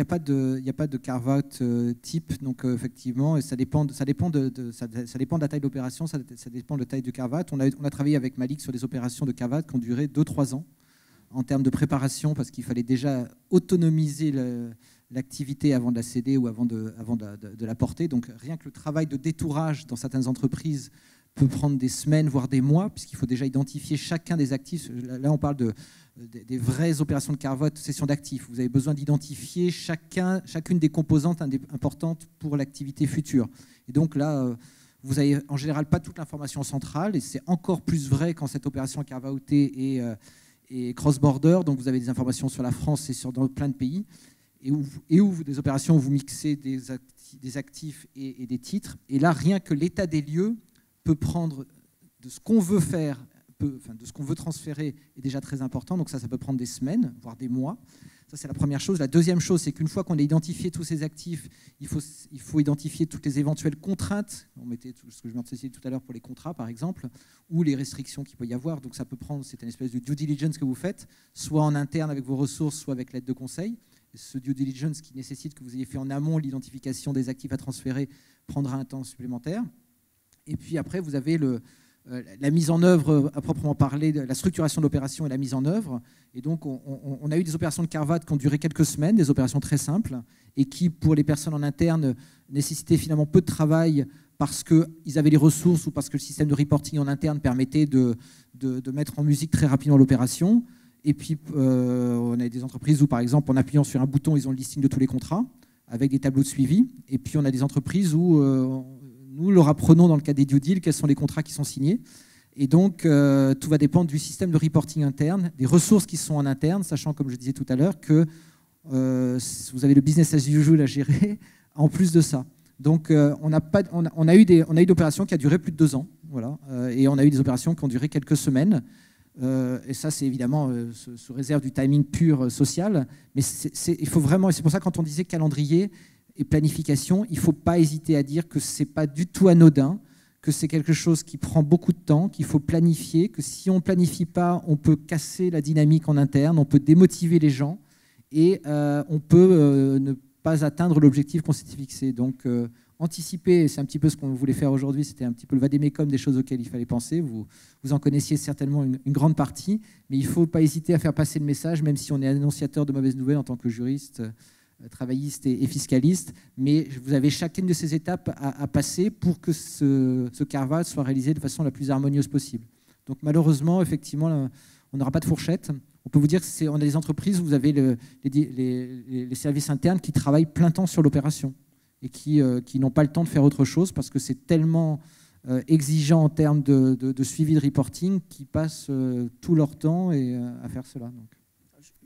a pas de carve-out type, donc effectivement, et ça dépend de la taille de l'opération, ça dépend de la taille du carve-out. On a travaillé avec Malik sur des opérations de carve-out qui ont duré 2-3 ans en termes de préparation, parce qu'il fallait déjà autonomiser l'activité avant de la céder ou avant de la porter. Donc rien que le travail de détourage dans certaines entreprises peut prendre des semaines, voire des mois, puisqu'il faut déjà identifier chacun des actifs. Là, on parle des vraies opérations de carve-out, cession d'actifs. Vous avez besoin d'identifier chacune des composantes importantes pour l'activité future. Et donc là, vous n'avez en général pas toute l'information centrale, et c'est encore plus vrai quand cette opération carve-outée et cross-border, donc vous avez des informations sur la France et dans plein de pays, et où des opérations où vous mixez des actifs et des titres. Et là, rien que l'état des lieux peut prendre de ce qu'on veut faire, de ce qu'on veut transférer est déjà très important, donc ça peut prendre des semaines, voire des mois. Ça, c'est la première chose. La deuxième chose, c'est qu'une fois qu'on a identifié tous ces actifs, il faut identifier toutes les éventuelles contraintes. On mettait tout ce que je mentionnais tout à l'heure pour les contrats, par exemple, ou les restrictions qu'il peut y avoir. Donc ça peut prendre, c'est une espèce de due diligence que vous faites, soit en interne avec vos ressources, soit avec l'aide de conseil. Ce due diligence qui nécessite que vous ayez fait en amont l'identification des actifs à transférer prendra un temps supplémentaire. Et puis après, vous avez la mise en œuvre, à proprement parler, de la structuration de l'opération et la mise en œuvre. Et donc, on a eu des opérations de carve-out qui ont duré quelques semaines, des opérations très simples, et qui, pour les personnes en interne, nécessitaient finalement peu de travail parce qu'ils avaient les ressources ou parce que le système de reporting en interne permettait de mettre en musique très rapidement l'opération. Et puis, on a des entreprises où, par exemple, en appuyant sur un bouton, ils ont le listing de tous les contrats, avec des tableaux de suivi. Et puis, on a des entreprises où nous leur apprenons, dans le cas des due deals, quels sont les contrats qui sont signés. Et donc, tout va dépendre du système de reporting interne, des ressources qui sont en interne, sachant, comme je disais tout à l'heure, que vous avez le business as usual à gérer en plus de ça. Donc, on a eu des opérations qui ont duré plus de 2 ans. Voilà, et on a eu des opérations qui ont duré quelques semaines. Et ça, c'est évidemment sous réserve du timing pur social. Mais il faut vraiment, et c'est pour ça, quand on disait calendrier et planification, il ne faut pas hésiter à dire que ce n'est pas du tout anodin, que c'est quelque chose qui prend beaucoup de temps, qu'il faut planifier, que si on ne planifie pas, on peut casser la dynamique en interne, on peut démotiver les gens et on peut ne pas atteindre l'objectif qu'on s'était fixé. Donc, anticiper, c'est un petit peu ce qu'on voulait faire aujourd'hui, c'était un petit peu le vadémécum des choses auxquelles il fallait penser. Vous en connaissiez certainement une grande partie, mais il ne faut pas hésiter à faire passer le message, même si on est annonciateur de mauvaises nouvelles en tant que juriste, travailliste et fiscaliste, mais vous avez chacune de ces étapes à passer pour que ce carve-out soit réalisé de façon la plus harmonieuse possible. Donc malheureusement, effectivement, on n'aura pas de fourchette. On peut vous dire qu'on a des entreprises où vous avez les services internes qui travaillent plein temps sur l'opération et qui n'ont pas le temps de faire autre chose parce que c'est tellement exigeant en termes de suivi de reporting qu'ils passent tout leur temps à faire cela. Donc.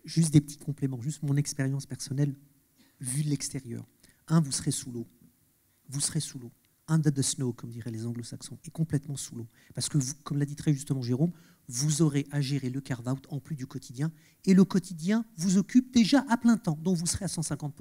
Juste des petits compléments, juste mon expérience personnelle vue de l'extérieur. Vous serez sous l'eau. Vous serez sous l'eau. Under the snow, comme diraient les anglo-saxons, et complètement sous l'eau. Parce que, vous, comme l'a dit très justement Jérôme, vous aurez à gérer le carve-out en plus du quotidien. Et le quotidien vous occupe déjà à plein temps, donc vous serez à 150%.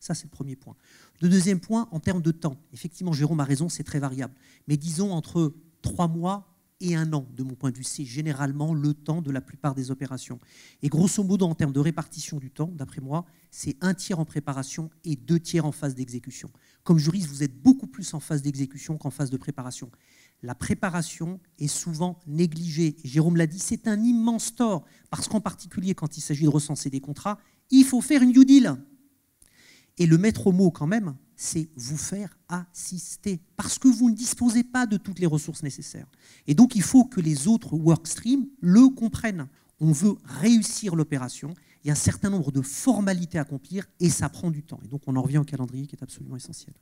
Ça, c'est le premier point. Le deuxième point, en termes de temps. Effectivement, Jérôme a raison, c'est très variable. Mais disons entre 3 mois et 1 an, de mon point de vue. C'est généralement le temps de la plupart des opérations. Et grosso modo, en termes de répartition du temps, d'après moi, c'est 1/3 en préparation et 2/3 en phase d'exécution. Comme juriste, vous êtes beaucoup plus en phase d'exécution qu'en phase de préparation. La préparation est souvent négligée. Et Jérôme l'a dit, c'est un immense tort. Parce qu'en particulier, quand il s'agit de recenser des contrats, il faut faire une due deal. Et le maître mot, quand même, c'est vous faire assister. Parce que vous ne disposez pas de toutes les ressources nécessaires. Et donc, il faut que les autres workstreams le comprennent. On veut réussir l'opération. Il y a un certain nombre de formalités à accomplir et ça prend du temps. Et donc, on en revient au calendrier qui est absolument essentiel.